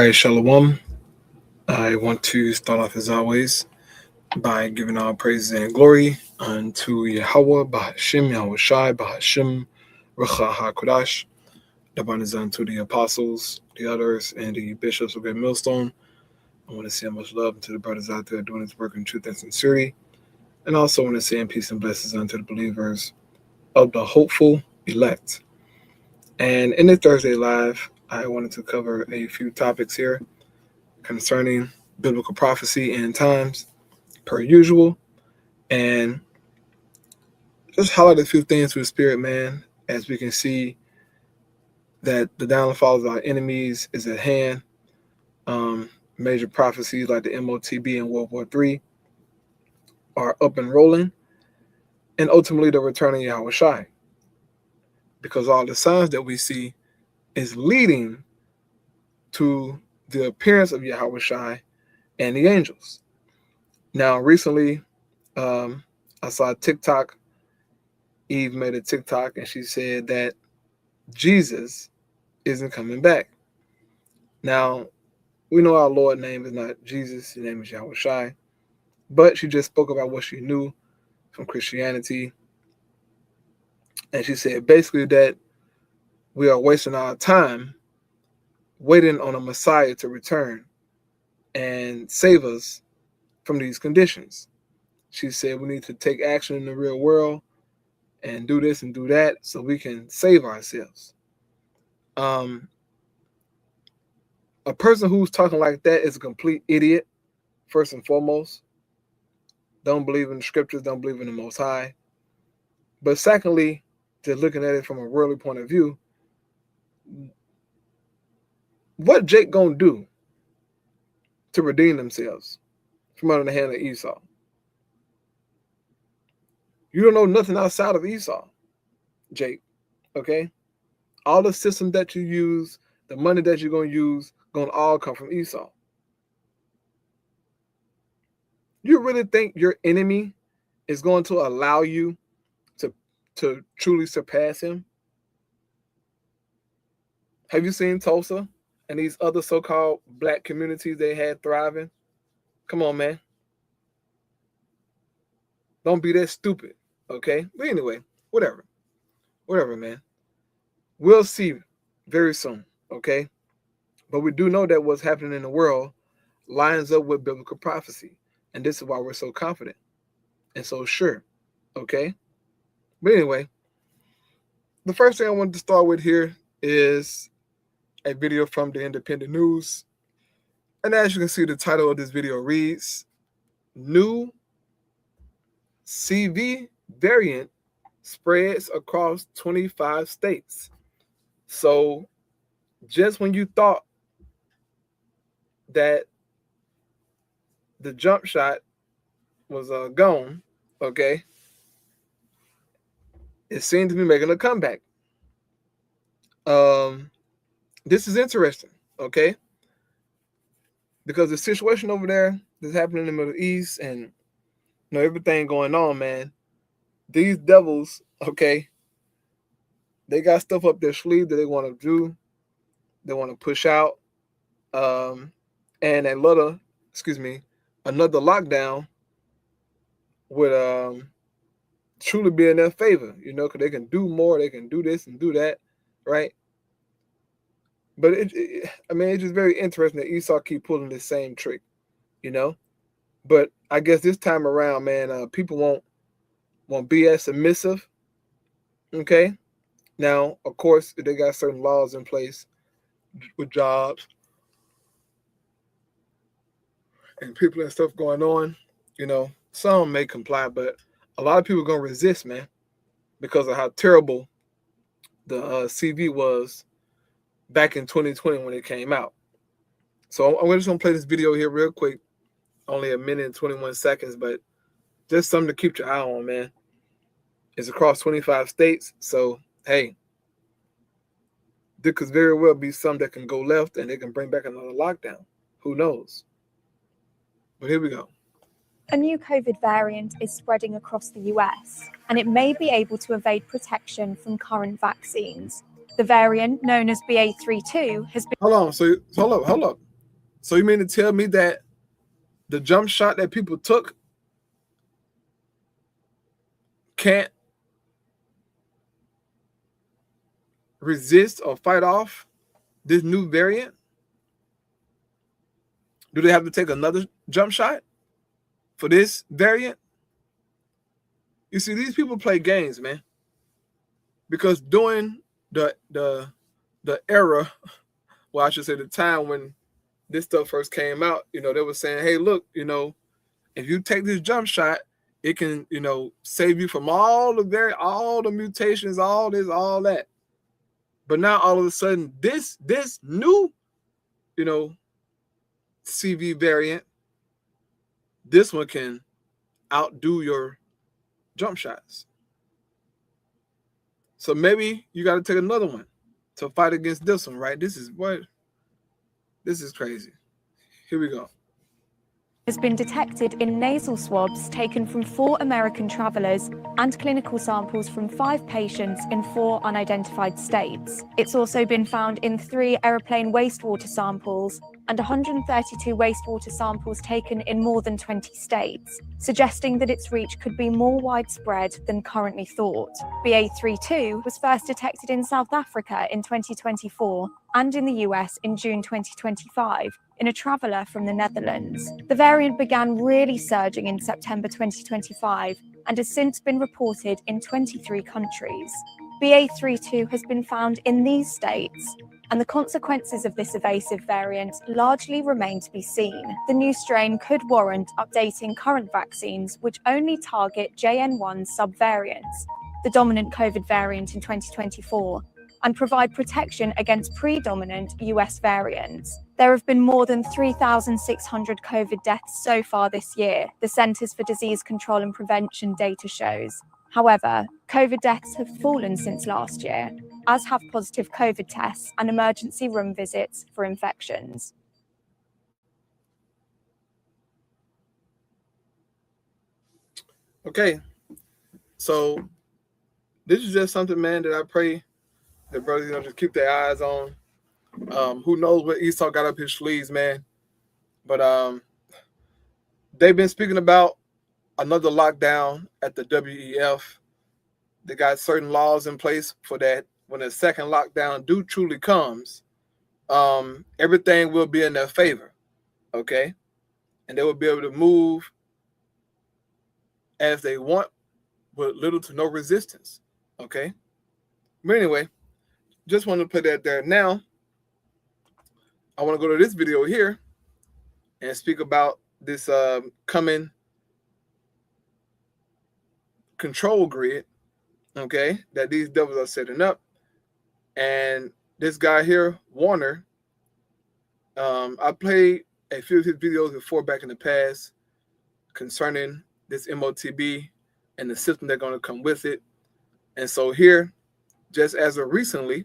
right, Shalom. I want to start off as always by giving all praises and glory unto Yahweh, Bahashim, Yahweh Shai, Bahashim, Rucha HaKodash. The abundance unto the apostles, the elders, and the bishops of Great Millstone. I want to send much love to the brothers out there doing this work in truth and sincerity. And also want to send peace and blessings unto the believers of the hopeful elect. And in this Thursday Live, I wanted to cover a few topics here concerning biblical prophecy and times, per usual, and just highlight a few things with the Spirit, man, as we can see that the downfall of our enemies is at hand. Major prophecies like the MOTB and World War III are up and rolling, and ultimately the return of Yahweh Shai, because all the signs that we see is leading to the appearance of Yahweh Shai and the angels. Now, recently, I saw TikTok. Eve made a TikTok, and she said that Jesus isn't coming back. Now, we know our Lord's name is not Jesus. His name is Yahweh Shai. But she just spoke about what she knew from Christianity. And she said basically that we are wasting our time waiting on a Messiah to return and save us from these conditions. She said we need to take action in the real world and do this and do that so we can save ourselves. A person who's talking like that is a complete idiot, first and foremost. Don't believe in the scriptures, don't believe in the Most High. But secondly, just looking at it from a worldly point of view, what Jake gonna do to redeem themselves from under the hand of Esau? You don't know nothing outside of Esau, Jake, okay? All the systems that you use, the money that you're going to use, going to all come from Esau. You really think your enemy is going to allow you to truly surpass him? Have you seen Tulsa and these other so-called black communities they had thriving? Come on, man. Don't be that stupid, okay? But anyway, whatever, man. We'll see very soon, okay? But we do know that what's happening in the world lines up with biblical prophecy. And this is why we're so confident and so sure, okay? But anyway, the first thing I wanted to start with here is a video from the Independent News. And as you can see, the title of this video reads, New CV variant spreads across 25 states. So just when you thought that the jump shot was gone, okay, it seemed to be making a comeback. This is interesting, okay, because the situation over there that's happening in the Middle East and everything going on, man, these devils, okay, they got stuff up their sleeve that they want to do, they want to push out, and another lockdown would truly be in their favor, because they can do more, they can do this and do that, right? But it's just very interesting that Esau keep pulling the same trick, But I guess this time around, man, people won't be as submissive. Okay. Now, of course, they got certain laws in place with jobs and people and stuff going on. Some may comply, but a lot of people are gonna resist, man, because of how terrible the CV was back in 2020 when it came out. So I'm just gonna play this video here real quick, only 1 minute and 21 seconds, but just something to keep your eye on, man. It's across 25 states, so hey, there could very well be some that can go left and they can bring back another lockdown. Who knows? But here we go. A new COVID variant is spreading across the US, and it may be able to evade protection from current vaccines. The variant, known as BA.3.2, has been... Hold up. So you mean to tell me that the jump shot that people took can't resist or fight off this new variant? Do they have to take another jump shot for this variant? You see, these people play games, man. Because during the era, well, I should say the time when this stuff first came out, they were saying, hey, look, if you take this jump shot, it can, save you from all the mutations, all this, all that. But now all of a sudden, this new, CV variant, this one can outdo your jump shots. So maybe you got to take another one to fight against this one, right? This is crazy. Here we go. Has been detected in nasal swabs taken from 4 American travelers and clinical samples from 5 patients in 4 unidentified states. It's also been found in 3 aeroplane wastewater samples and 132 wastewater samples taken in more than 20 states, suggesting that its reach could be more widespread than currently thought. BA.3.2 was first detected in South Africa in 2024 and in the US in June 2025 in a traveller from the Netherlands. The variant began really surging in September 2025 and has since been reported in 23 countries. BA.3.2 has been found in these states, and the consequences of this evasive variant largely remain to be seen. The new strain could warrant updating current vaccines, which only target JN1 subvariants, the dominant COVID variant in 2024, and provide protection against predominant US variants. There have been more than 3,600 COVID deaths so far this year, the Centers for Disease Control and Prevention data shows. However, COVID deaths have fallen since last year, as have positive COVID tests and emergency room visits for infections. Okay, so this is just something, man, that I pray that brothers, just keep their eyes on. Who knows what Esau got up his sleeves, man? But they've been speaking about another lockdown at the WEF. They got certain laws in place for that. When the second lockdown truly comes, everything will be in their favor, okay? And they will be able to move as they want with little to no resistance, okay? But anyway, just want to put that there. Now, I want to go to this video here and speak about this coming control grid, okay, that these devils are setting up. And this guy here, Warner, I played a few of his videos before back in the past concerning this MOTB and the system that's going to come with it. And so here, just as of recently,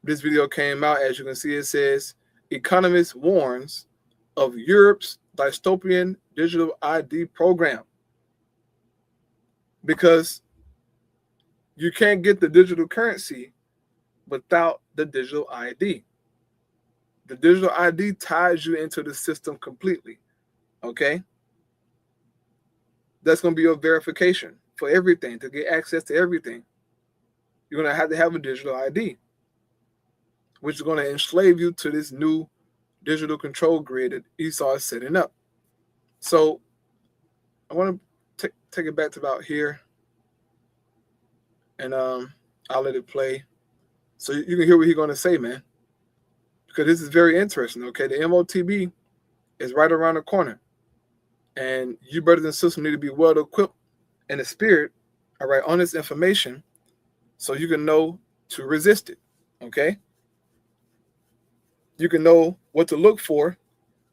this video came out. As you can see, it says, Economist warns of Europe's dystopian digital ID program. Because you can't get the digital currency without the digital ID. The digital ID ties you into the system completely, okay? That's going to be your verification for everything, to get access to everything. You're going to have a digital ID, which is going to enslave you to this new digital control grid that Esau is setting up. So I want to take it back to about here, and I'll let it play so you can hear what he's going to say, man, because this is very interesting, okay? The MOTB is right around the corner, and you brothers and sisters need to be well equipped in the spirit, all right, on this information so you can know to resist it, okay? You can know what to look for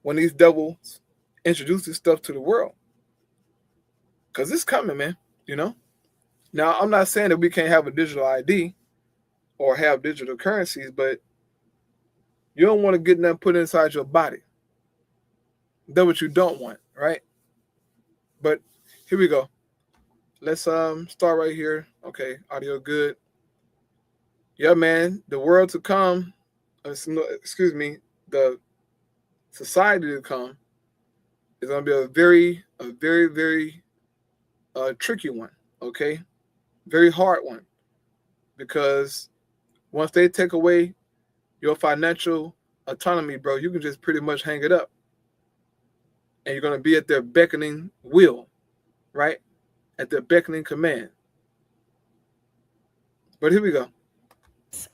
when these devils introduce this stuff to the world, because it's coming, man, Now, I'm not saying that we can't have a digital ID or have digital currencies, but you don't want to get nothing put inside your body. That's what you don't want, right? But here we go. Let's start right here. Okay, audio good. Yeah, man, the world to come, excuse me, the society to come is going to be a very, very tricky one, okay? Very hard one. Because once they take away your financial autonomy, bro, you can just pretty much hang it up. And you're going to be at their beckoning will, right? At their beckoning command. But here we go.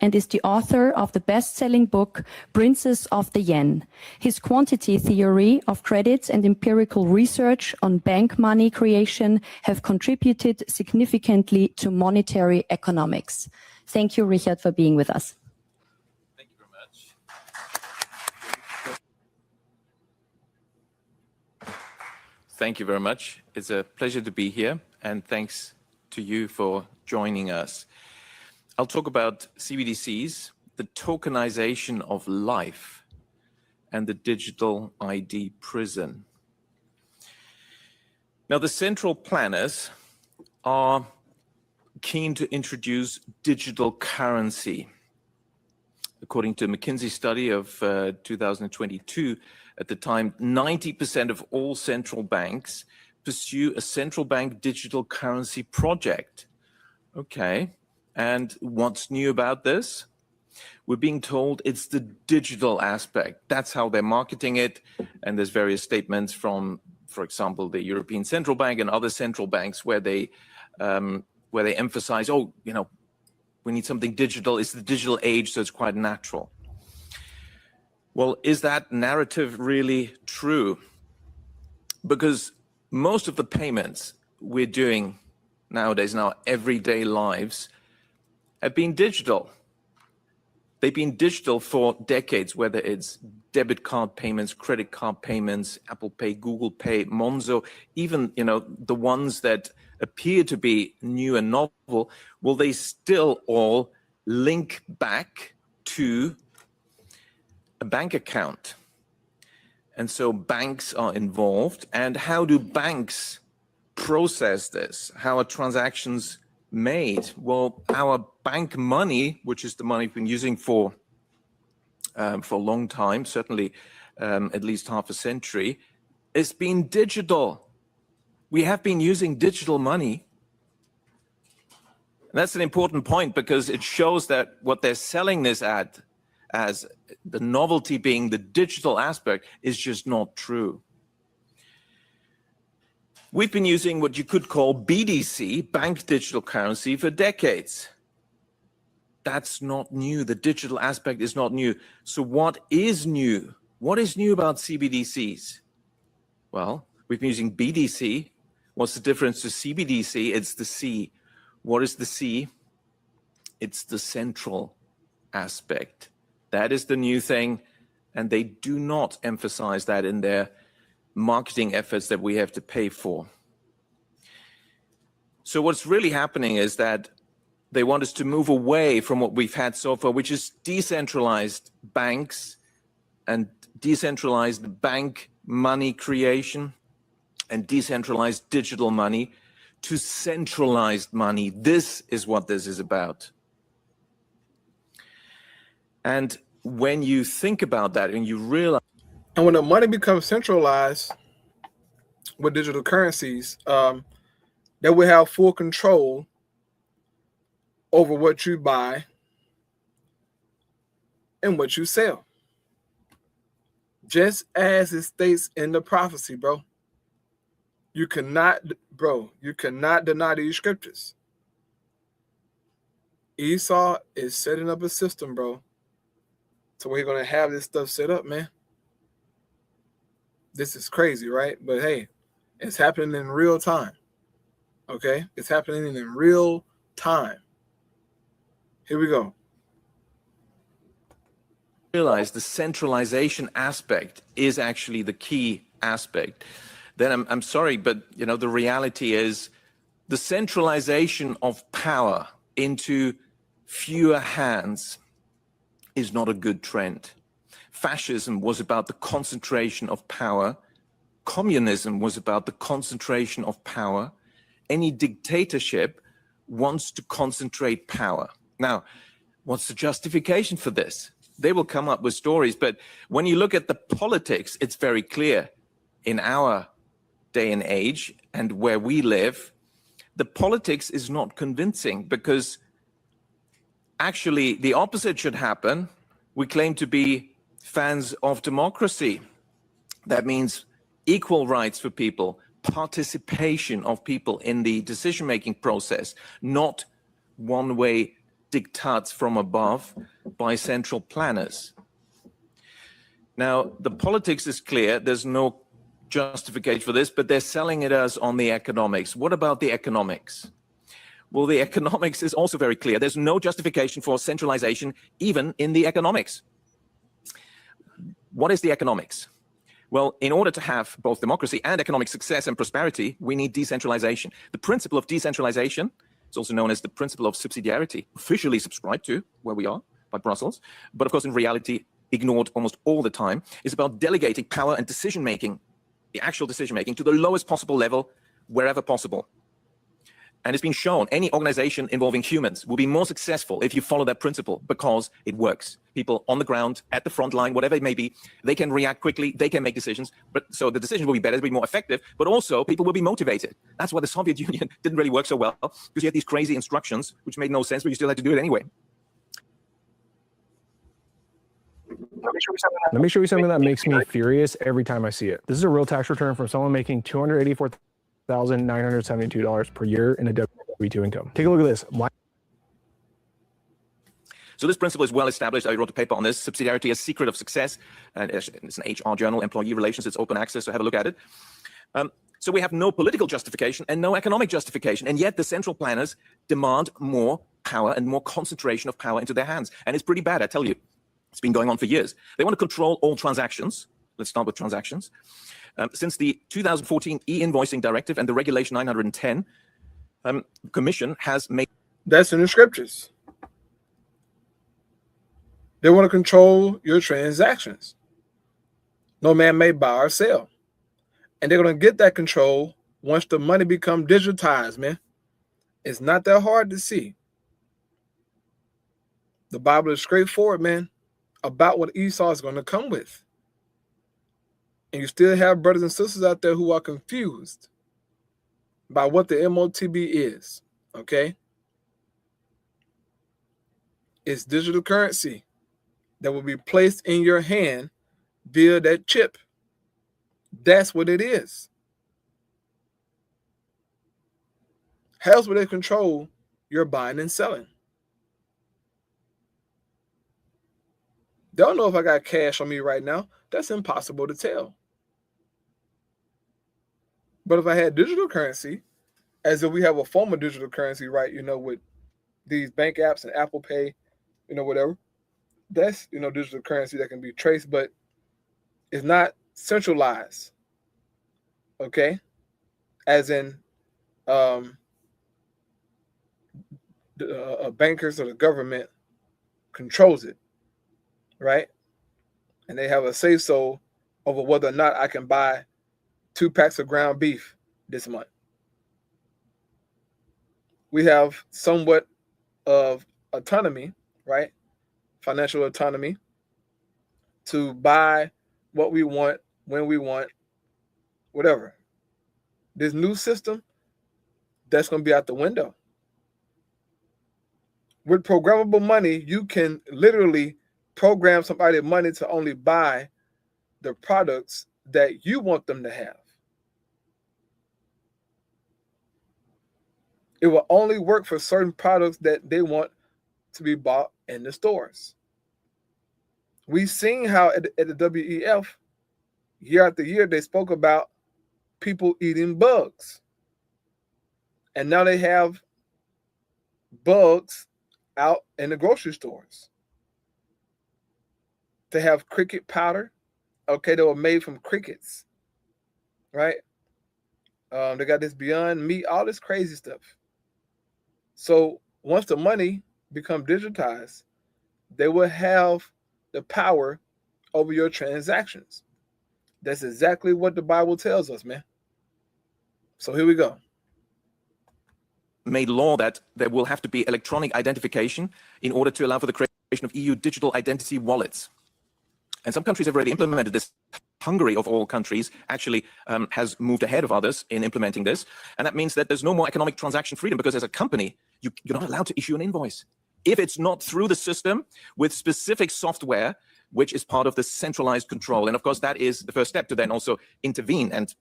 And is the author of the best-selling book, Princes of the Yen. His quantity theory of credits and empirical research on bank money creation have contributed significantly to monetary economics. Thank you, Richard, for being with us. Thank you very much. Thank you very much. It's a pleasure to be here, and thanks to you for joining us. I'll talk about CBDCs, the tokenization of life, and the digital ID prison. Now, the central planners are keen to introduce digital currency. According to a McKinsey study of 2022, at the time, 90% of all central banks pursue a central bank digital currency project. Okay. And what's new about this? We're being told it's the digital aspect. That's how they're marketing it. And there's various statements from, for example, the European Central Bank and other central banks where they emphasize, oh, you know, we need something digital. It's the digital age, so it's quite natural. Well, is that narrative really true? Because most of the payments we're doing nowadays in our everyday lives have been digital. They've been digital for decades, whether it's debit card payments, credit card payments, Apple Pay, Google Pay, Monzo, even, you know, the ones that appear to be new and novel, well, they still all link back to a bank account. And so banks are involved. And how do banks process this? How are transactions made? Well, our bank money, which is the money we've been using for a long time, certainly at least half a century, has been digital. We have been using digital money. And that's an important point because it shows that what they're selling this at as the novelty being the digital aspect is just not true. We've been using what you could call BDC, bank digital currency, for decades. That's not new. The digital aspect is not new. So what is new? What is new about CBDCs? Well, we've been using BDC. What's the difference to CBDC? It's the C. What is the C? It's the central aspect. That is the new thing, and they do not emphasize that in their marketing efforts that we have to pay for. So what's really happening is that they want us to move away from what we've had so far, which is decentralized banks and decentralized bank money creation and decentralized digital money, to centralized money. This is what this is about. And when you think about that and you realize... And when the money becomes centralized with digital currencies, that we have full control over what you buy and what you sell. Just as it states in the prophecy, bro. You cannot deny these scriptures. Esau is setting up a system, bro. So we're going to have this stuff set up, man. This is crazy, right? But hey, it's happening in real time. Okay? It's happening in real time. Here we go. Realize the centralization aspect is actually the key aspect. Then I'm sorry, but you know, the reality is the centralization of power into fewer hands is not a good trend. Fascism was about the concentration of power. Communism was about the concentration of power. Any dictatorship wants to concentrate power. Now, what's the justification for this? They will come up with stories. But when you look at the politics, it's very clear in our day and age and where we live, the politics is not convincing, because actually the opposite should happen. We claim to be fans of democracy. That means equal rights for people, participation of people in the decision-making process, not one-way diktats from above by central planners. Now, the politics is clear. There's no justification for this, but they're selling it us on the economics. What about the economics? Well, the economics is also very clear. There's no justification for centralization, even in the economics. What is the economics? Well, in order to have both democracy and economic success and prosperity, we need decentralization. The principle of decentralization is also known as the principle of subsidiarity, officially subscribed to where we are by Brussels, but of course in reality ignored almost all the time, is about delegating power and decision-making, the actual decision-making, to the lowest possible level wherever possible. And it's been shown any organization involving humans will be more successful if you follow that principle, because it works. People on the ground, at the front line, whatever it may be, they can react quickly, they can make decisions, but so the decision will be better, it'll be more effective, but also people will be motivated. That's why the Soviet Union didn't really work so well, because you had these crazy instructions which made no sense, but you still had to do it anyway. Let me show you something that makes me furious every time I see it. This is a real tax return from someone making $284,972 per year in a W-2 income. Take a look at this. So this principle is well established. I wrote a paper on this, Subsidiarity as Secret of Success. And it's an HR journal, Employee Relations. It's open access, so have a look at it. So we have no political justification and no economic justification. And yet the central planners demand more power and more concentration of power into their hands. And it's pretty bad, I tell you. It's been going on for years. They want to control all transactions. Let's start with transactions. Since the 2014 e-invoicing directive and the regulation 910, the Commission has made... That's in the scriptures. They want to control your transactions. No man may buy or sell. And they're going to get that control once the money becomes digitized, man. It's not that hard to see. The Bible is straightforward, man, about what Esau is going to come with. And you still have brothers and sisters out there who are confused by what the MOTB is, okay? It's digital currency that will be placed in your hand via that chip. That's what it is. How else will they control your buying and selling? They don't know if I got cash on me right now. That's impossible to tell. But if I had digital currency, as if we have a form of digital currency, right, you know, with these bank apps and Apple Pay, you know, whatever, that's, you know, digital currency that can be traced, but it's not centralized, okay? As in bankers or the government controls it, right? And they have a say-so over whether or not I can buy 2 packs of ground beef this month. We have somewhat of autonomy, right? Financial autonomy to buy what we want, when we want, whatever. This new system, that's going to be out the window. With programmable money, you can literally program somebody's money to only buy the products that you want them to have. It will only work for certain products that they want to be bought in the stores. We've seen how at the WEF, year after year, they spoke about people eating bugs. And now they have bugs out in the grocery stores. They have cricket powder, okay, that were made from crickets, right? They got this Beyond Meat, all this crazy stuff. So once the money becomes digitized, they will have the power over your transactions. That's exactly what the Bible tells us, man. So here we go. made law that there will have to be electronic identification in order to allow for the creation of EU digital identity wallets. And some countries have already implemented this. Hungary, of all countries, actually has moved ahead of others in implementing this. And that means that there's no more economic transaction freedom, because as a company, you're not allowed to issue an invoice if it's not through the system with specific software, which is part of the centralized control. And of course, that is the first step to then also intervene and,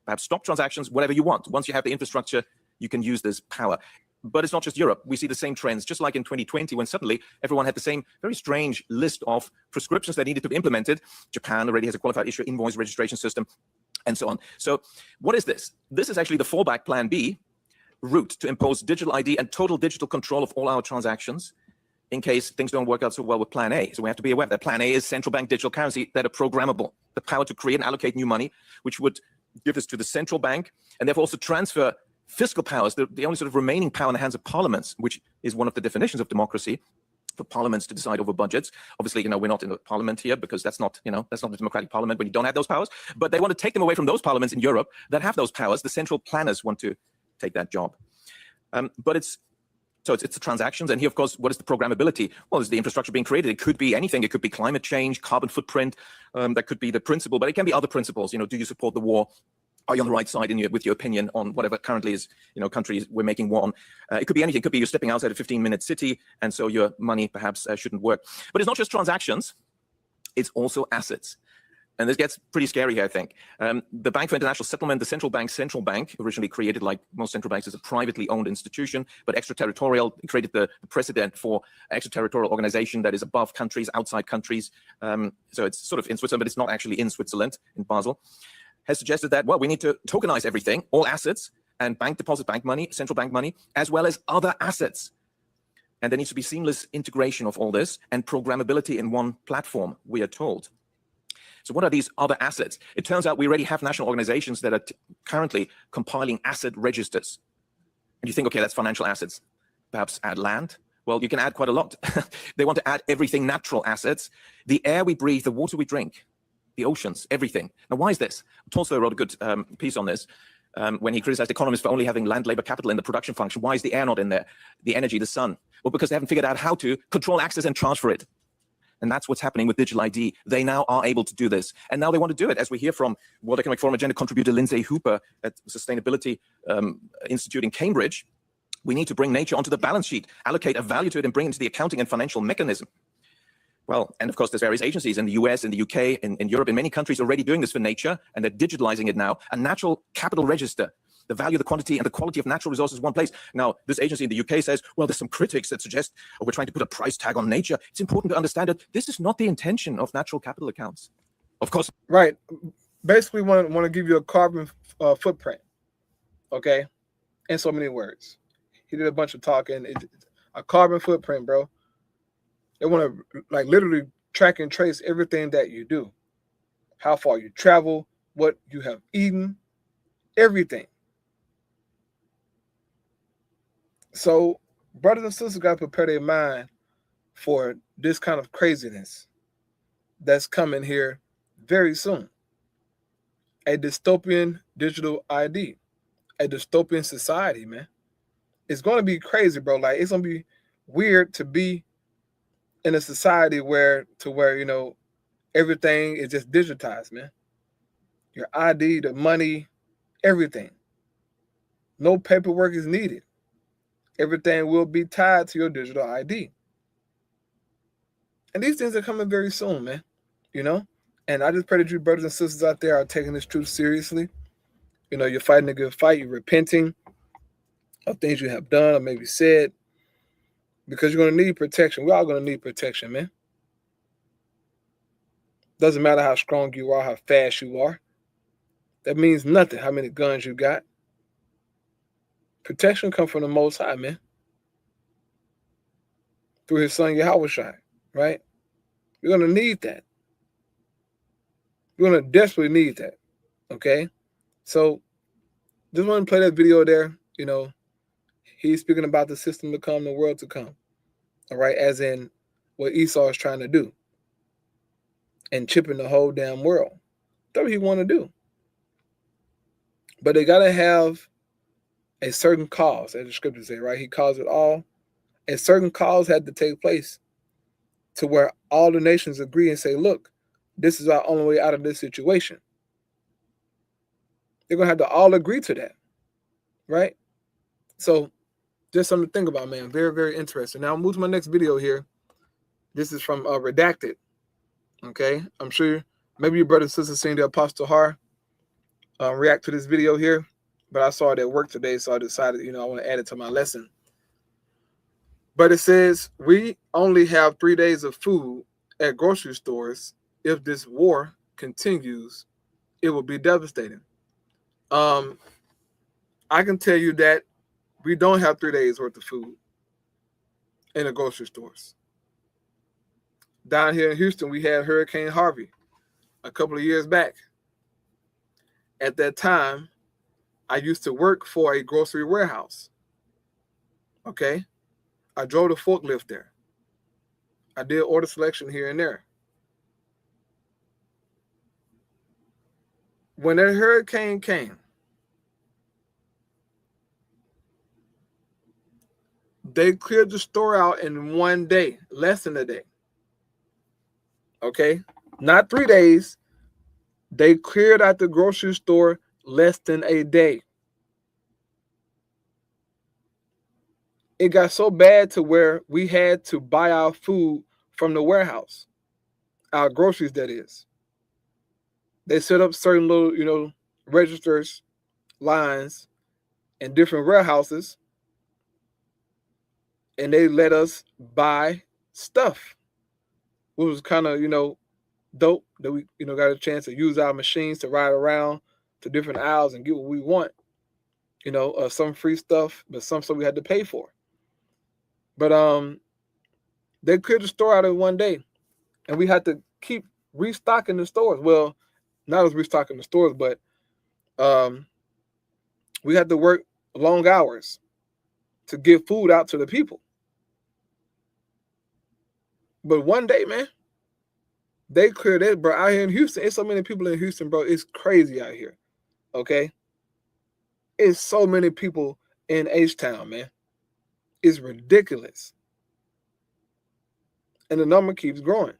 perhaps stop transactions, whatever you want. Once you have the infrastructure, you can use this power. But it's not just Europe. We see the same trends, just like in 2020, when suddenly everyone had the same very strange list of prescriptions that needed to be implemented. Japan already has a qualified issuer invoice registration system, and so on. So what is this? This is actually the fallback plan B route to impose digital ID and total digital control of all our transactions in case things don't work out so well with plan A. So we have to be aware that plan A is central bank digital currency that are programmable, the power to create and allocate new money, which would give this to the central bank, and therefore also transfer fiscal powers, the only sort of remaining power in the hands of parliaments, which is one of the definitions of democracy, for parliaments to decide over budgets. Obviously, we're not in the parliament here, because that's not a democratic parliament when you don't have those powers. But they want to take them away from those parliaments in Europe that have those powers. The central planners want to take that job. But it's the transactions. And here, of course, what is the programmability? Well, there's the infrastructure being created. It could be anything. It could be climate change, carbon footprint. That could be the principle, but it can be other principles. Do you support the war? Are you on the right side with your opinion on whatever currently is, countries we're making war on? It could be anything. It could be you're stepping outside a 15-minute city, and so your money perhaps shouldn't work. But it's not just transactions. It's also assets. And this gets pretty scary here, I think. The Bank for International Settlement, the central bank, originally created, like most central banks, as a privately owned institution, but extraterritorial, created the precedent for extraterritorial organization that is above countries, outside countries. So it's sort of in Switzerland, but it's not actually in Switzerland, in Basel. Has suggested that, well, we need to tokenize everything, all assets, and bank deposit bank money, central bank money, as well as other assets. And there needs to be seamless integration of all this and programmability in one platform, we are told. So what are these other assets? It turns out we already have national organizations that are currently compiling asset registers. And you think, okay, that's financial assets. Perhaps add land. Well, you can add quite a lot. They want to add everything, natural assets, the air we breathe, the water we drink, the oceans, everything. Now, why is this? Tolstoy wrote a good piece on this when he criticized economists for only having land, labor, capital in the production function. Why is the air not in there? The energy, the sun? Well, because they haven't figured out how to control access and charge for it. And that's what's happening with digital ID. They now are able to do this. And now they want to do it, as we hear from World Economic Forum agenda contributor Lindsay Hooper at Sustainability Institute in Cambridge. We need to bring nature onto the balance sheet, allocate a value to it, and bring it into the accounting and financial mechanism. Well, and of course, there's various agencies in the US, in the UK, in Europe, in many countries already doing this for nature, and they're digitalizing it now. A natural capital register, the value, the quantity, and the quality of natural resources in one place. Now, this agency in the UK says, well, there's some critics that suggest, oh, we're trying to put a price tag on nature. It's important to understand that this is not the intention of natural capital accounts. Of course. Right. Basically, want to give you a carbon footprint, okay, in so many words. He did a bunch of talking. A carbon footprint, bro. They want to literally track and trace everything that you do, how far you travel, what you have eaten, everything. So brothers and sisters got to prepare their mind for this kind of craziness that's coming here very soon. A dystopian digital ID, a dystopian society, man. It's going to be crazy, bro. It's going to be weird to be in a society where everything is just digitized, man. Your ID, the money, everything. No paperwork is needed. Everything will be tied to your digital ID. And these things are coming very soon, man. And I just pray that you brothers and sisters out there are taking this truth seriously. You're fighting a good fight. You're repenting of things you have done or maybe said, because you're going to need protection. We're all going to need protection, man. Doesn't matter how strong you are, how fast you are. That means nothing, how many guns you got. Protection comes from the Most High, man. Through his son, Yahushua, right? We're going to need that. We're going to desperately need that, okay? So just want to play that video there. He's speaking about the system to come, the world to come, all right, as in what Esau is trying to do and chipping the whole damn world. That's what he want to do. But they got to have a certain cause, as the scriptures say, right? He calls it all. A certain cause had to take place to where all the nations agree and say, look, this is our only way out of this situation. They're going to have to all agree to that, right? So just something to think about, man. Very, very interesting. Now, I'll move to my next video here. This is from Redacted, okay? I'm sure maybe your brother and sister seen the Apostle Har react to this video here, but I saw it at work today, so I decided, I want to add it to my lesson. But it says, we only have 3 days of food at grocery stores. If this war continues, it will be devastating. I can tell you that we don't have 3 days worth of food in the grocery stores. Down here in Houston, we had Hurricane Harvey a couple of years back. At that time, I used to work for a grocery warehouse. Okay? I drove the forklift there. I did order selection here and there. When that hurricane came, they cleared the store out in 1 day, less than a day. Okay? Not 3 days. They cleared out the grocery store less than a day. It got so bad to where we had to buy our food from the warehouse. Our groceries, that is. They set up certain little, registers, lines in different warehouses, and they let us buy stuff, which was kind of, dope that we, got a chance to use our machines to ride around to different aisles and get what we want. Some free stuff, but some stuff we had to pay for. But they cleared the store out in 1 day, and we had to keep restocking the stores. Well, not as restocking the stores, but we had to work long hours to get food out to the people. But 1 day, man, they cleared it, bro. Out here in Houston, it's so many people in Houston, bro. It's crazy out here. Okay, it's so many people in H-Town, man. It's ridiculous, and the number keeps growing.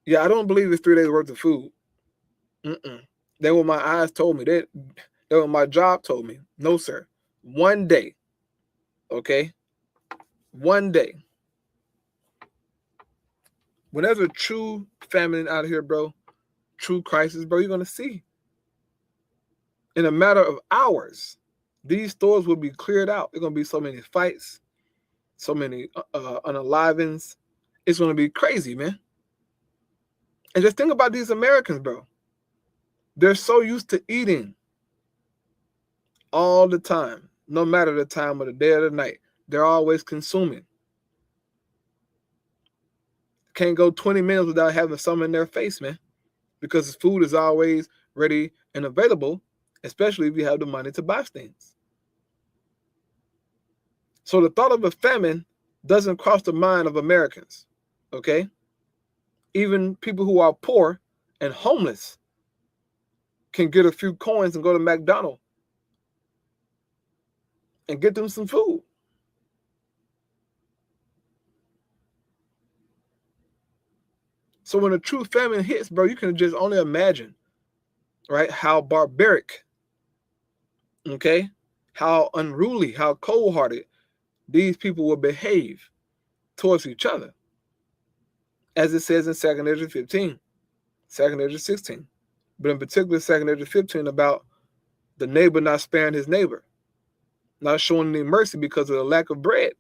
Yeah, I don't believe it's 3 days worth of food. That what my eyes told me. That what my job told me. No, sir. 1 day. Okay? 1 day. When there's a true famine out here, bro, true crisis, bro, you're going to see. In a matter of hours, these stores will be cleared out. There's going to be so many fights, so many unalivings. It's going to be crazy, man. And just think about these Americans, bro. They're so used to eating all the time, no matter the time of the day or the night. They're always consuming. Can't go 20 minutes without having something in their face, man, because food is always ready and available, especially if you have the money to buy things. So the thought of a famine doesn't cross the mind of Americans, okay? Even people who are poor and homeless can get a few coins and go to McDonald's and get them some food. So when a true famine hits, bro, you can just only imagine, right, how barbaric, okay, how unruly, how cold-hearted these people will behave towards each other. As it says in 2 Ezra 15, 2 Ezra 16, but in particular 2 Ezra 15 about the neighbor not sparing his neighbor, not showing any mercy because of the lack of bread.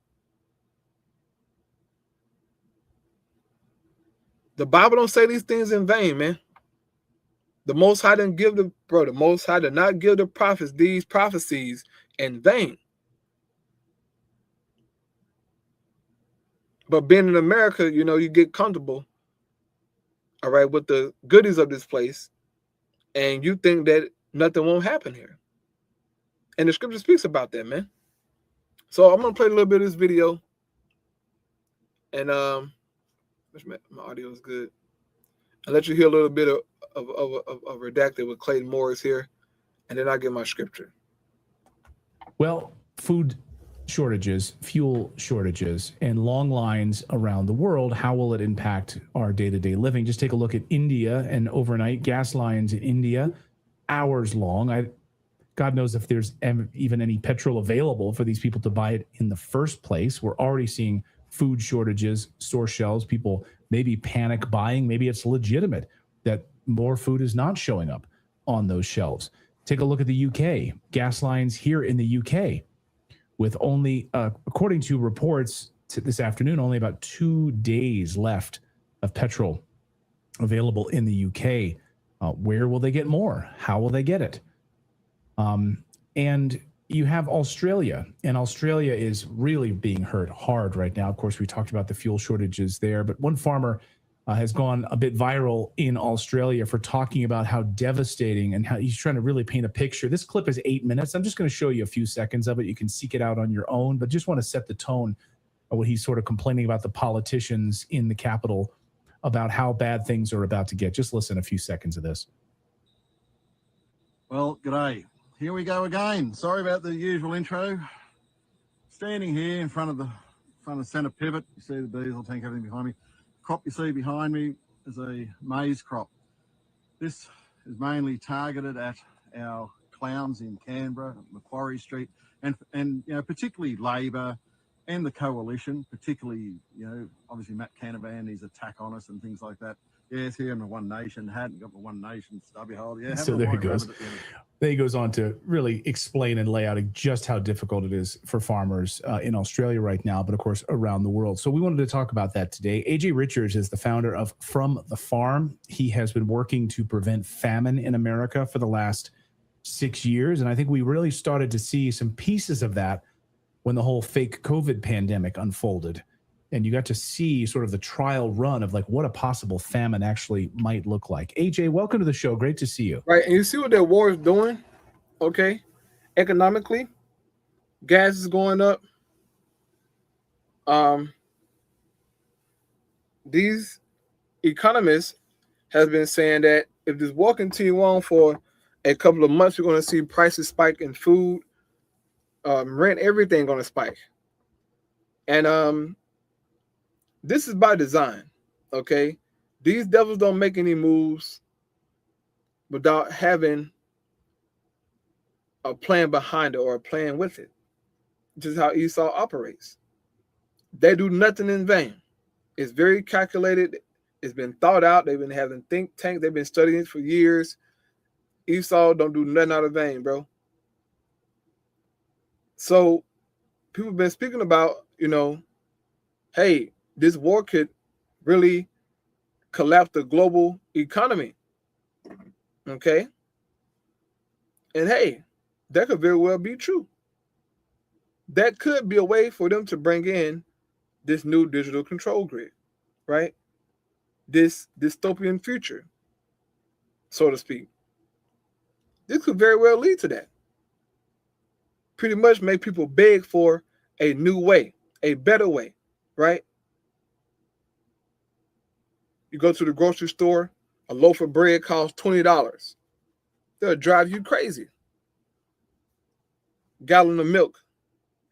The Bible don't say these things in vain, man. The Most High didn't give the Most High did not give the prophets these prophecies in vain. But being in America, you get comfortable, all right, with the goodies of this place, and you think that nothing won't happen here. And the scripture speaks about that, man. So I'm gonna play a little bit of this video, and my audio is good. I'll let you hear a little bit of Redacted with Clayton Morris here, and then I'll get my scripture. Well, food shortages, fuel shortages, and long lines around the world, how will it impact our day-to-day living? Just take a look at India and overnight gas lines in India, hours long. God knows if there's even any petrol available for these people to buy it in the first place. We're already seeing food shortages, store shelves, people maybe panic buying. Maybe it's legitimate that more food is not showing up on those shelves. Take a look at the UK, gas lines here in the UK, with only, according to reports this afternoon, only about 2 days left of petrol available in the UK. Where will they get more? How will they get it? And you have Australia, and Australia is really being hurt hard right now. Of course, we talked about the fuel shortages there, but one farmer has gone a bit viral in Australia for talking about how devastating and how he's trying to really paint a picture. This clip is 8 minutes. I'm just going to show you a few seconds of it. You can seek it out on your own, but just want to set the tone of what he's sort of complaining about the politicians in the capital about how bad things are about to get. Just listen a few seconds of this. Well, g'day. Here we go again. Sorry about the usual intro. Standing here in front of the centre pivot. You see the diesel tank, everything behind me. Crop you see behind me is a maize crop. This is mainly targeted at our clowns in Canberra, Macquarie Street, and you know, particularly Labor and the coalition, particularly, you know, obviously Matt Canavan, his attack on us and things like that. Yes, here I'm a One Nation, hadn't got my One Nation stubby hole. Yeah, so there he goes. Then he goes on to really explain and lay out just how difficult it is for farmers in Australia right now, but of course around the world. So we wanted to talk about that today. AJ Richards is the founder of From the Farm. He has been working to prevent famine in America for the last 6 years. And I think we really started to see some pieces of that when the whole fake COVID pandemic unfolded. And you got to see sort of the trial run of like what a possible famine actually might look like. AJ, welcome to the show. Great to see you. Right. And you see what that war is doing, okay? Economically, gas is going up. These economists have been saying that if this war continues on for a couple of months, we're going to see prices spike in food, rent, everything going to spike. And this is by design, okay? These devils don't make any moves without having a plan behind it or a plan with it. This is how Esau operates. They do nothing in vain. It's very calculated. It's been thought out. They've been having think tanks. They've been studying it for years. Esau don't do nothing out of vain, bro. So people have been speaking about, you know, hey, this war could really collapse the global economy. Okay? And hey, that could very well be true. That could be a way for them to bring in this new digital control grid, right? This dystopian future, so to speak. This could very well lead to that. Pretty much make people beg for a new way, a better way, right? You go to the grocery store, a loaf of bread costs $20. They'll drive you crazy. Gallon of milk,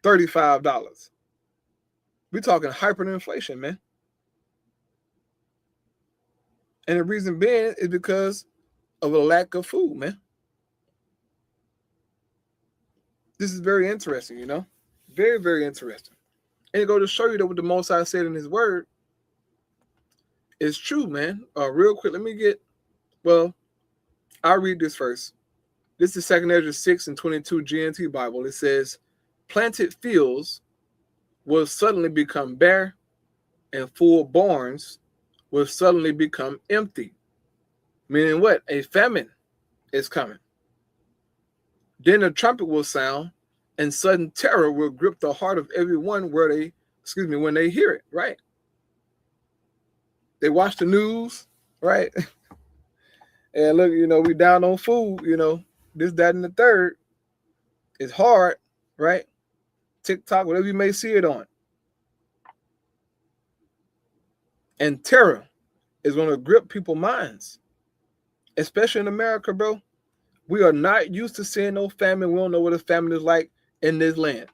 $35. We're talking hyperinflation, man. And the reason being is because of a lack of food, man. This is very interesting, you know? Very, very interesting. And it goes to show you that what the Most High said in his word is true, man. Real quick, I'll read this first. This is 2 Ezra 6:22 GNT Bible. It says, planted fields will suddenly become bare, and full barns will suddenly become empty. Meaning what? A famine is coming. Then a trumpet will sound, and sudden terror will grip the heart of everyone when they hear it, right? They watch the news, right? And look, you know, we down on food, you know, this, that, and the third. It's hard, right? TikTok, whatever you may see it on. And terror is going to grip people's minds, especially in America, bro. We are not used to seeing no famine. We don't know what a famine is like in this land.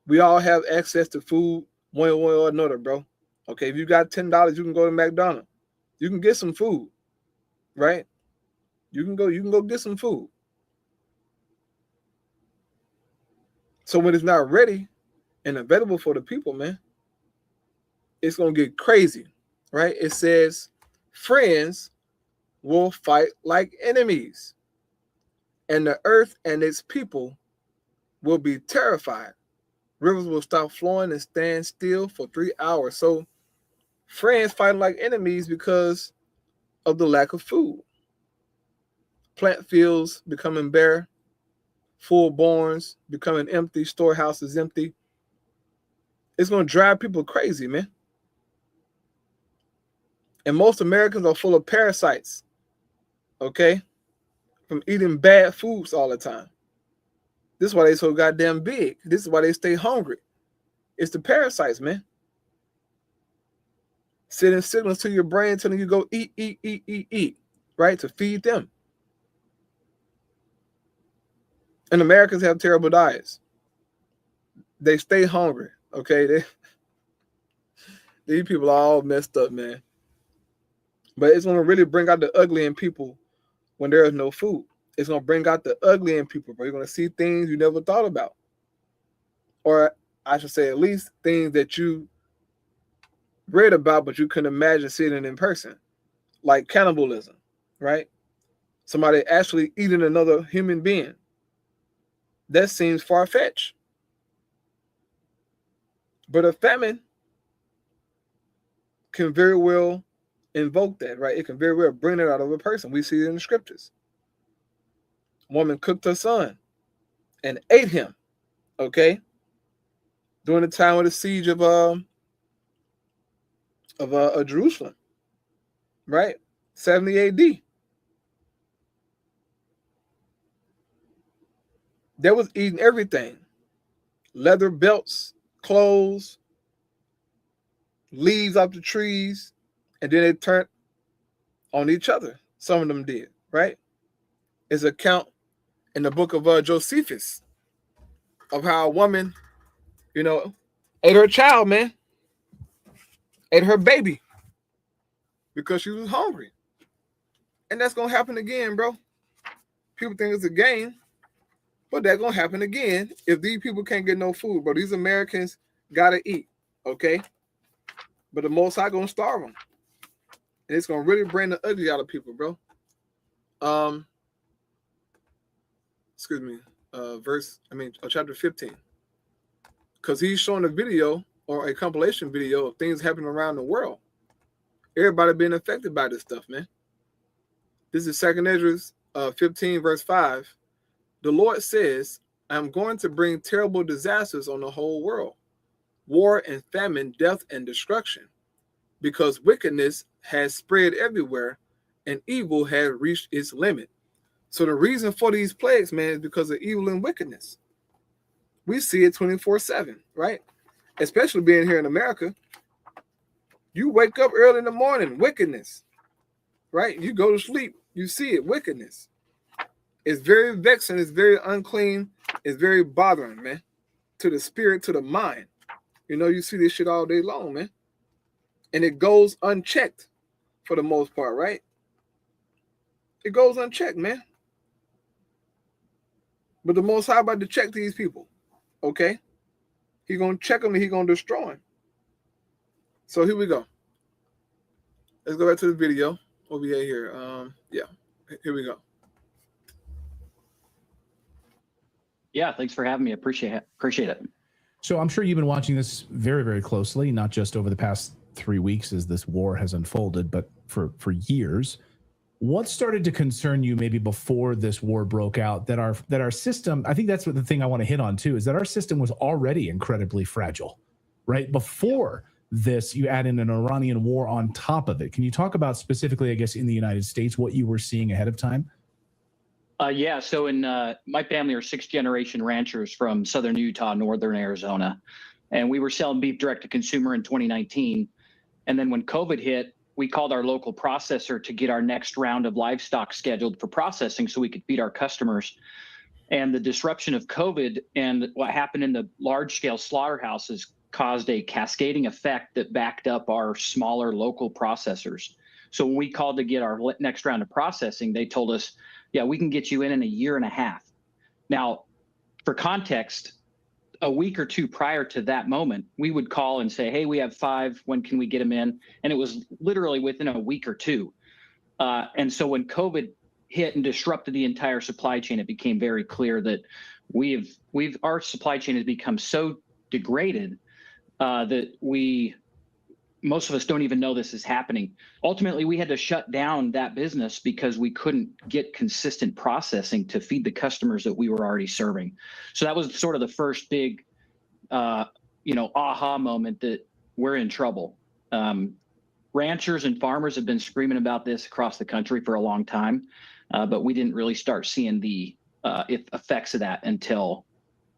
We all have access to food one way or another, bro. Okay, if you got $10, you can go to McDonald's. You can get some food, right? You can go get some food. So when it's not ready and available for the people, man, it's gonna get crazy, right? It says friends will fight like enemies, and the earth and its people will be terrified. Rivers will stop flowing and stand still for 3 hours. So friends fighting like enemies because of the lack of food. Plant fields becoming bare, full barns becoming empty, storehouses empty. It's going to drive people crazy, man. And most Americans are full of parasites, okay, from eating bad foods all the time. This is why they so goddamn big. This is why they stay hungry. It's the parasites, man. Sending signals to your brain telling you go eat, right, to feed them. And Americans have terrible diets. They stay hungry, okay? These people are all messed up, man. But it's going to really bring out the ugly in people when there is no food. It's going to bring out the ugly in people, bro. You're going to see things you never thought about. Or I should say at least things that you read about, but you couldn't imagine seeing it in person. Like cannibalism, right? Somebody actually eating another human being. That seems far-fetched. But a famine can very well invoke that, right? It can very well bring it out of a person. We see it in the scriptures. A woman cooked her son and ate him, okay? During the time of the siege of Jerusalem, right? 70 AD. They was eating everything. Leather belts, clothes, leaves off the trees, and then they turned on each other. Some of them did, right? It's an account in the book of Josephus of how a woman, ate her child, man. Ate her baby because she was hungry. And that's going to happen again, bro. People think it's a game, but that's going to happen again if these people can't get no food, bro. These Americans got to eat, okay? But the Most High going to starve them. And it's going to really bring the ugly out of people, bro. Chapter 15. Because he's showing a video or a compilation video of things happening around the world. Everybody being affected by this stuff, man. This is 2 Ezra 15, verse 5. The Lord says, I'm going to bring terrible disasters on the whole world. War and famine, death and destruction. Because wickedness has spread everywhere and evil has reached its limit. So the reason for these plagues, man, is because of evil and wickedness. We see it 24/7, right? Especially being here in America. You wake up early in the morning, wickedness, right? You go to sleep, you see it, wickedness. It's very vexing, it's very unclean, it's very bothering, man, to the spirit, to the mind. You see this shit all day long, man. And it goes unchecked for the most part, right? It goes unchecked, man. But the Most High about to check these people, okay? He's going to check them and he's going to destroy them. So here we go. Let's go back to the video. What we at here? Here we go. Yeah, thanks for having me. Appreciate it. So I'm sure you've been watching this very, very closely, not just over the past 3 weeks as this war has unfolded, but for years. What started to concern you maybe before this war broke out that our system, I think that's what the thing I want to hit on too, is that our system was already incredibly fragile, right? Before this, you add in an Iranian war on top of it. Can you talk about specifically, I guess, in the United States, what you were seeing ahead of time? Yeah. So in my family are 6th generation ranchers from southern Utah, northern Arizona, and we were selling beef direct to consumer in 2019. And then when COVID hit, we called our local processor to get our next round of livestock scheduled for processing so we could feed our customers. And the disruption of COVID and what happened in the large-scale slaughterhouses caused a cascading effect that backed up our smaller local processors. So when we called to get our next round of processing, they told us, yeah, we can get you in a year and a half. Now, for context, a week or two prior to that moment, we would call and say, hey, we have 5, when can we get them in? And it was literally within a week or two. And so when COVID hit and disrupted the entire supply chain, it became very clear that our supply chain has become so degraded that most of us don't even know this is happening. Ultimately, we had to shut down that business because we couldn't get consistent processing to feed the customers that we were already serving. So that was sort of the first big, aha moment that we're in trouble. Ranchers and farmers have been screaming about this across the country for a long time, but we didn't really start seeing the effects of that until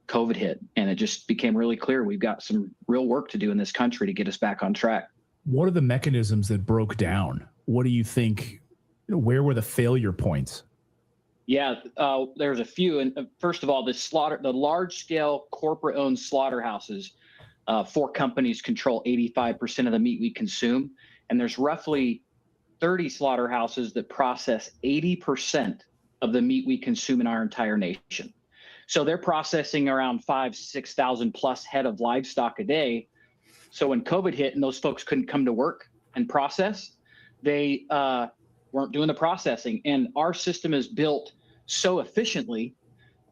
COVID hit. And it just became really clear we've got some real work to do in this country to get us back on track. What are the mechanisms that broke down? What do you think? Where were the failure points? Yeah, there's a few. And first of all, the large-scale corporate-owned slaughterhouses, 4 companies control 85% of the meat we consume, and there's roughly 30 slaughterhouses that process 80% of the meat we consume in our entire nation. So they're processing around 6,000 plus head of livestock a day. So when COVID hit and those folks couldn't come to work and process, they weren't doing the processing. And our system is built so efficiently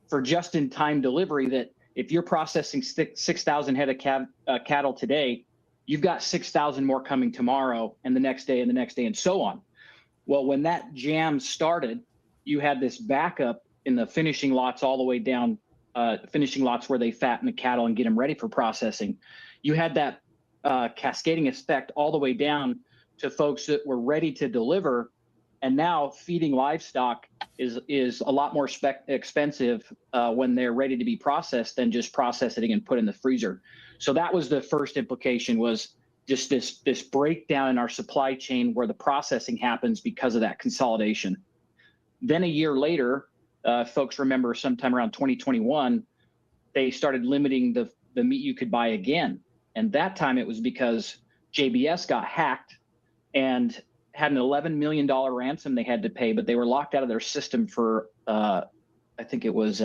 for just-in-time delivery that if you're processing 6,000 head of cattle today, you've got 6,000 more coming tomorrow and the next day and the next day and so on. Well, when that jam started, you had this backup in the finishing lots all the way down, finishing lots where they fatten the cattle and get them ready for processing. You had that cascading effect all the way down to folks that were ready to deliver. And now feeding livestock is a lot more expensive when they're ready to be processed than just processing and put in the freezer. So that was the first implication, was just this breakdown in our supply chain where the processing happens because of that consolidation. Then a year later, folks remember sometime around 2021, they started limiting the meat you could buy again. And that time it was because JBS got hacked and had an $11 million ransom they had to pay, but they were locked out of their system for, I think it was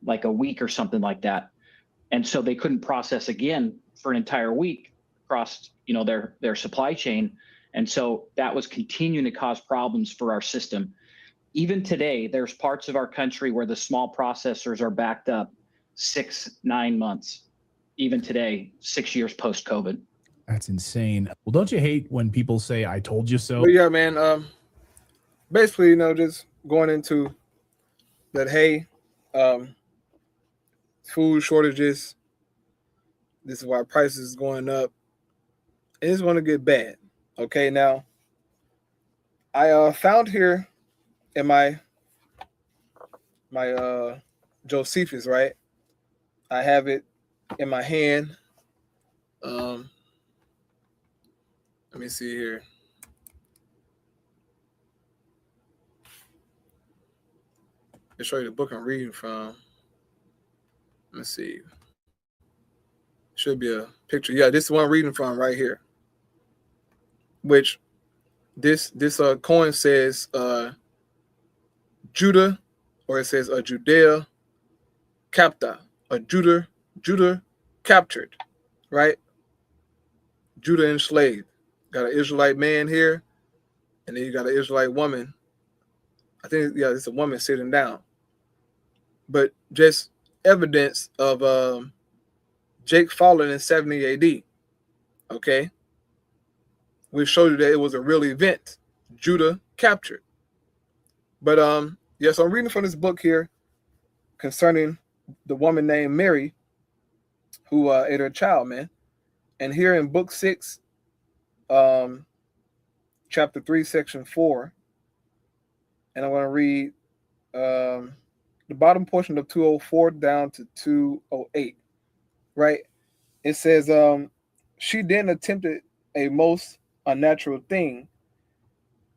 like a week or something like that. And so they couldn't process again for an entire week across, their supply chain. And so that was continuing to cause problems for our system. Even today, there's parts of our country where the small processors are backed up 6-9 months. Even today, 6 years post-COVID. That's insane. Well, don't you hate when people say, I told you so? But yeah, man. Basically, just going into that, hey, food shortages. This is why prices is going up. And it's going to get bad. Okay, now, I found here in my Josephus, right? I have it in my hand. Let me see here. I'll show you the book I'm reading from. Let's see. Should be a picture. Yeah, this is one I'm reading from right here. Which this coin says Judah, or it says Judea capta, Judah captured, right? Judah enslaved. Got an Israelite man here, and then you got an Israelite woman. I think, yeah, it's a woman sitting down. But just evidence of Jake falling in 70 AD, okay? We showed you that it was a real event. Judah captured. But so I'm reading from this book here concerning the woman named Mary who ate her child, man. And here in book 6, chapter 3, section 4, and I want to read the bottom portion of 204 down to 208, right? It says, she then attempted a most unnatural thing,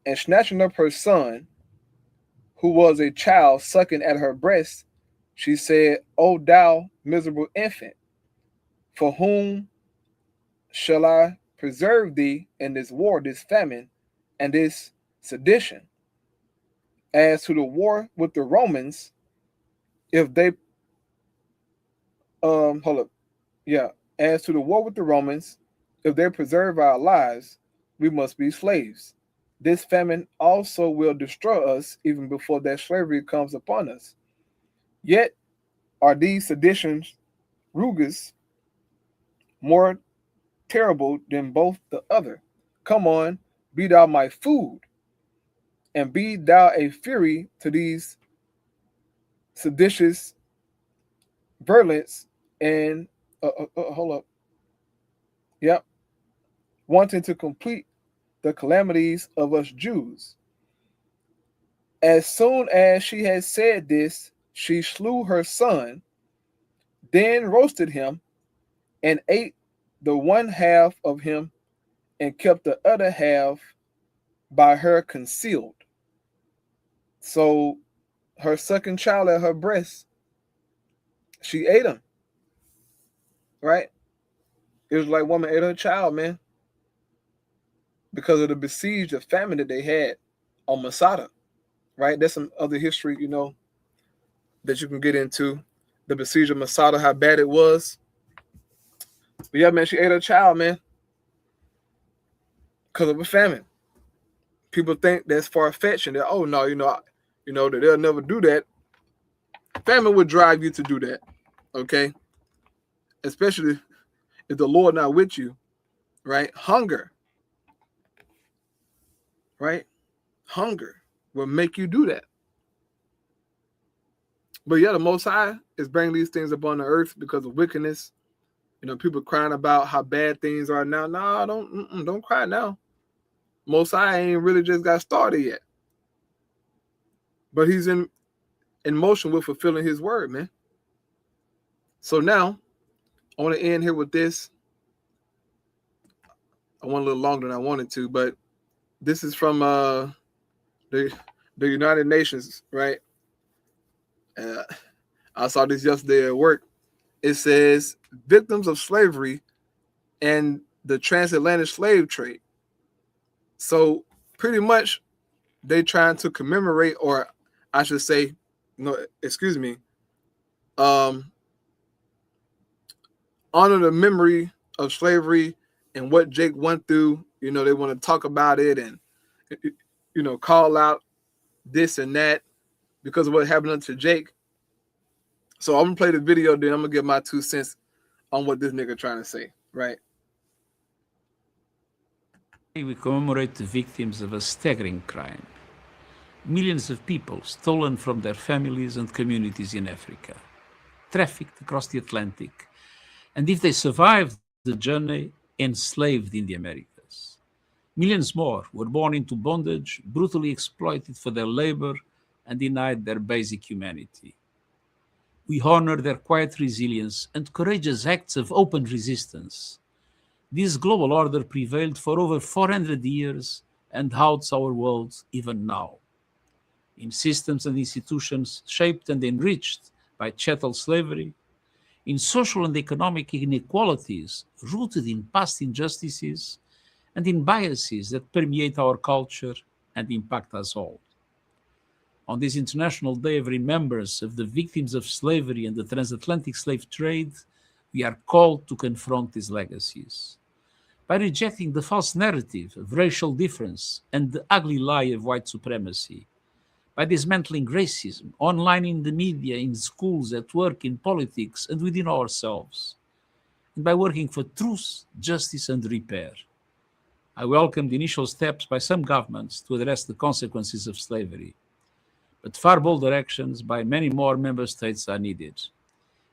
and snatching up her son, who was a child sucking at her breast, she said, O thou miserable infant, for whom shall I preserve thee in this war, this famine, and this sedition? As to the war with the Romans, if they hold up. Yeah. As to the war with the Romans, if they preserve our lives, we must be slaves. This famine also will destroy us even before that slavery comes upon us. Yet are these seditions, rugas, more terrible than both the other. Come on, be thou my food, and be thou a fury to these seditious virulence and hold up. Yep. Wanting to complete the calamities of us Jews. As soon as she had said this, she slew her son, then roasted him, and ate the one half of him, and kept the other half by her concealed. So her second child at her breast, she ate him. Right? Israelite woman ate her child, man, because of the besiege of famine that they had on Masada. Right? There's some other history, that you can get into. The besiege of Masada, how bad it was. But yeah, man, she ate her child, man, because of a famine. People think that's far-fetched, and that, oh no, that they'll never do that. Famine would drive you to do that, okay? Especially if the Lord not with you, right? Hunger, right? Hunger will make you do that. But yeah, the Most High is bringing these things upon the earth because of wickedness. People crying about how bad things are now. No, don't cry now. Most High ain't really just got started yet. But he's in motion with fulfilling his word, man. So now, I want to end here with this. I went a little longer than I wanted to, but this is from the United Nations, right? I saw this yesterday at work. It says victims of slavery and the transatlantic slave trade. So pretty much they trying to commemorate, or I should say, honor the memory of slavery and what Jake went through. They want to talk about it and, call out this and that because of what happened to Jake. So I'm going to play the video, then I'm going to give my 2 cents on what this nigga trying to say, right? We commemorate the victims of a staggering crime. Millions of people stolen from their families and communities in Africa, trafficked across the Atlantic, and if they survived the journey, enslaved in the Americas. Millions more were born into bondage, brutally exploited for their labor, and denied their basic humanity. We honor their quiet resilience and courageous acts of open resistance. This global order prevailed for over 400 years and haunts our world even now. In systems and institutions shaped and enriched by chattel slavery, in social and economic inequalities rooted in past injustices, and in biases that permeate our culture and impact us all. On this International Day of Remembrance of the victims of slavery and the transatlantic slave trade, we are called to confront these legacies. By rejecting the false narrative of racial difference and the ugly lie of white supremacy, by dismantling racism online, in the media, in schools, at work, in politics, and within ourselves, and by working for truth, justice, and repair. I welcome the initial steps by some governments to address the consequences of slavery, but far bolder actions by many more member states are needed,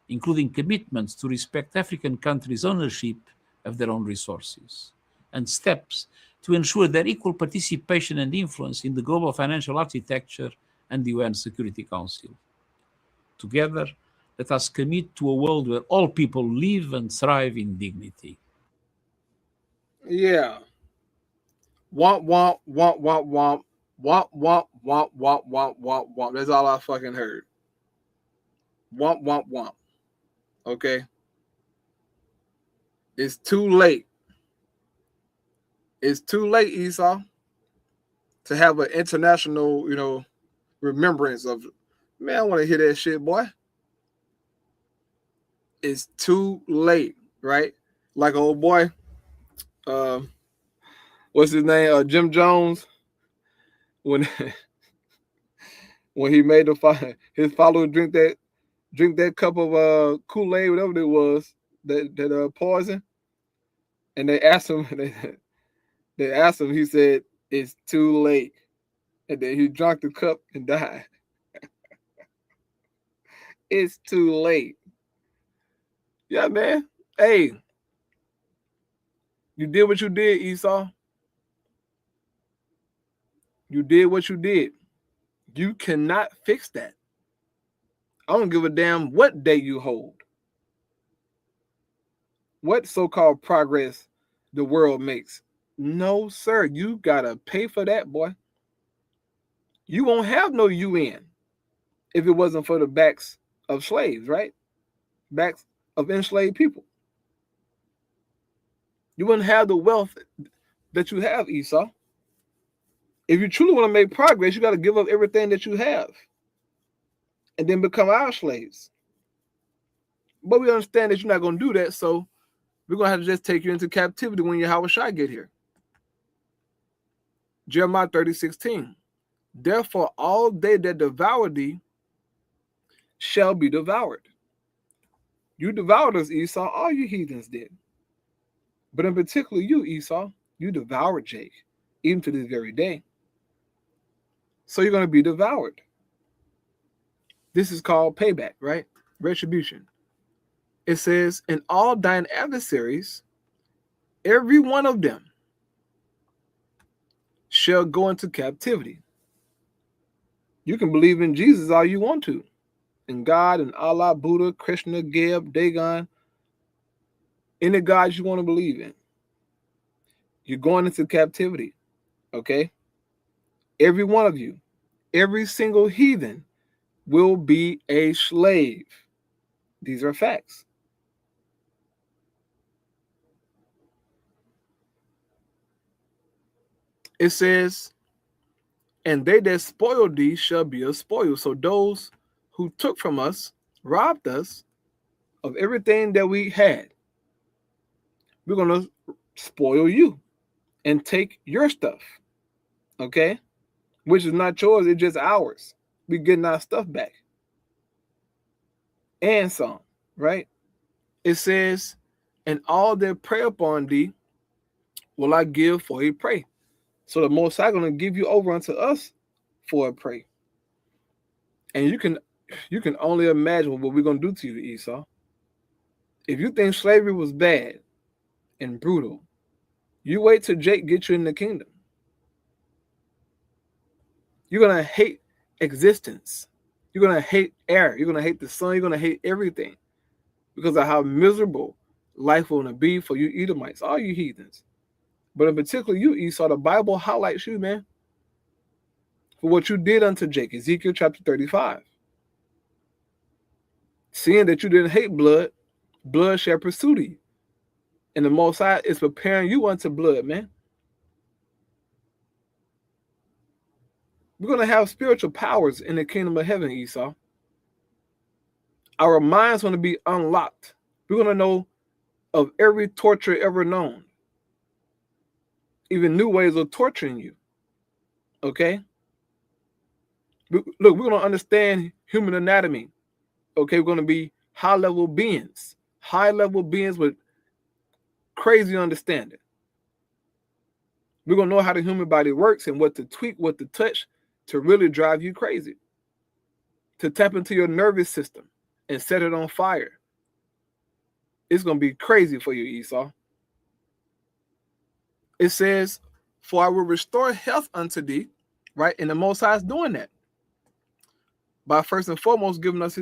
including commitments to respect African countries' ownership of their own resources, and steps to ensure their equal participation and influence in the global financial architecture and the UN Security Council. Together, let us commit to a world where all people live and thrive in dignity. Yeah. Womp, womp, womp, womp, womp. Womp, womp, womp, womp, womp, womp, womp. That's all I fucking heard. Womp, womp, womp. Okay? It's too late. It's too late, Esau, to have an international, remembrance of, man, I want to hear that shit, boy. It's too late, right? Like old boy, what's his name? Jim Jones, when when he made his followers drink that cup of Kool-Aid, whatever it was, that poison, and they asked him, he said, it's too late. And then he drank the cup and died. It's too late. Yeah, man. Hey, you did what you did, Esau. You did what you did. You cannot fix that. I don't give a damn what day you hold. What so-called progress the world makes. No, sir. You gotta pay for that, boy. You won't have no UN if it wasn't for the backs of slaves, right? Backs of enslaved people. You wouldn't have the wealth that you have, Esau. If you truly want to make progress, you got to give up everything that you have and then become our slaves. But we understand that you're not going to do that, so we're going to have to just take you into captivity when Yahweh Shai get here. Jeremiah 30:16. Therefore, all they that devour thee shall be devoured. You devoured us, Esau. All you heathens did. But in particular, you, Esau, you devoured Jake, even to this very day. So you're going to be devoured. This is called payback, right? Retribution. It says, and all thine adversaries, every one of them, shall go into captivity. You can believe in Jesus all you want to. In God, and Allah, Buddha, Krishna, Geb, Dagon, any gods you want to believe in. You're going into captivity, okay? Every one of you, every single heathen will be a slave. These are facts. It says, and they that spoiled thee shall be a spoil. So those who took from us, robbed us of everything that we had, we're going to spoil you and take your stuff, okay? Which is not yours, it's just ours. We're getting our stuff back. And some, right? It says, and all that prey upon thee will I give for a prey. So the Most High going to give you over unto us for a prey. And you can only imagine what we're going to do to you, Esau. If you think slavery was bad and brutal, you wait till Jake gets you in the kingdom. You're going to hate existence. You're going to hate air. You're going to hate the sun. You're going to hate everything because of how miserable life will be for you Edomites, all you heathens. But in particular, you, Esau, the Bible highlights you, man, for what you did unto Jake. Ezekiel chapter 35. Seeing that you didn't hate blood, blood shall pursue thee. And the Most High is preparing you unto blood, man. We're going to have spiritual powers in the kingdom of heaven, Esau. Our minds going to be unlocked. We're going to know of every torture ever known. Even new ways of torturing you. Okay? Look, we're going to understand human anatomy. Okay, we're going to be high-level beings. High-level beings with crazy understanding. We're going to know how the human body works and what to tweak, what to touch to really drive you crazy. To tap into your nervous system and set it on fire. It's going to be crazy for you, Esau. It says, for I will restore health unto thee, right? And the Most High is doing that. By first and foremost giving us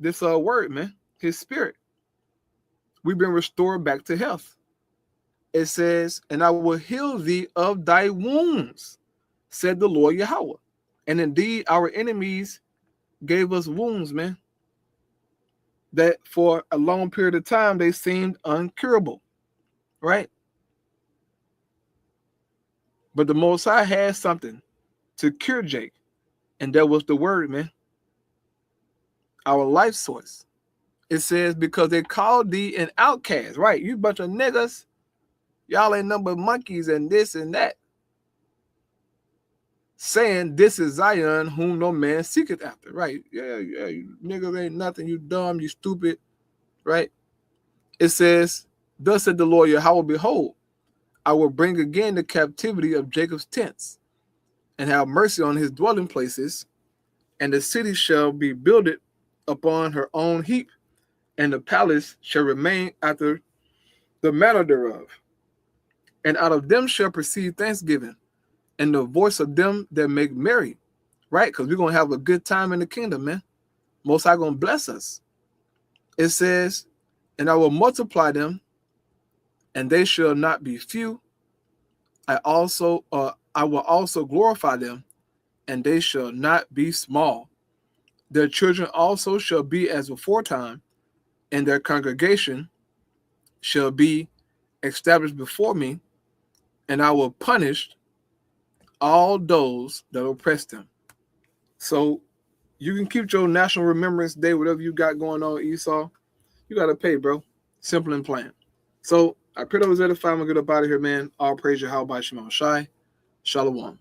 this word, man, his spirit. We've been restored back to health. It says, and I will heal thee of thy wounds. said the Lord Yahweh. And indeed, our enemies gave us wounds, man, that for a long period of time, they seemed uncurable, right? But the Most High had something to cure Jake, and that was the word, man, our life source. It says, because they called thee an outcast, right? You bunch of niggas. Y'all ain't nothing but monkeys and this and that. Saying, this is Zion, whom no man seeketh after, right? Yeah, you niggas ain't nothing. You dumb, you stupid, right? It says, thus said the Lord Yahweh, behold, I will bring again the captivity of Jacob's tents, and have mercy on his dwelling places, and the city shall be builded upon her own heap, and the palace shall remain after the manner thereof. And out of them shall proceed thanksgiving, and the voice of them that make merry, right? Because we're going to have a good time in the kingdom, man. Most High going to bless us. It says, and I will multiply them, and they shall not be few. I will also glorify them, and they shall not be small. Their children also shall be as aforetime, and their congregation shall be established before me, and I will punish all those that oppress them. So you can keep your National Remembrance Day, whatever you got going on, Esau. You got to pay, bro. Simple and plain. So I pray that was edified. I'm going to get up out of here, man. All praise Yahweh by Shema Shai. Shalom.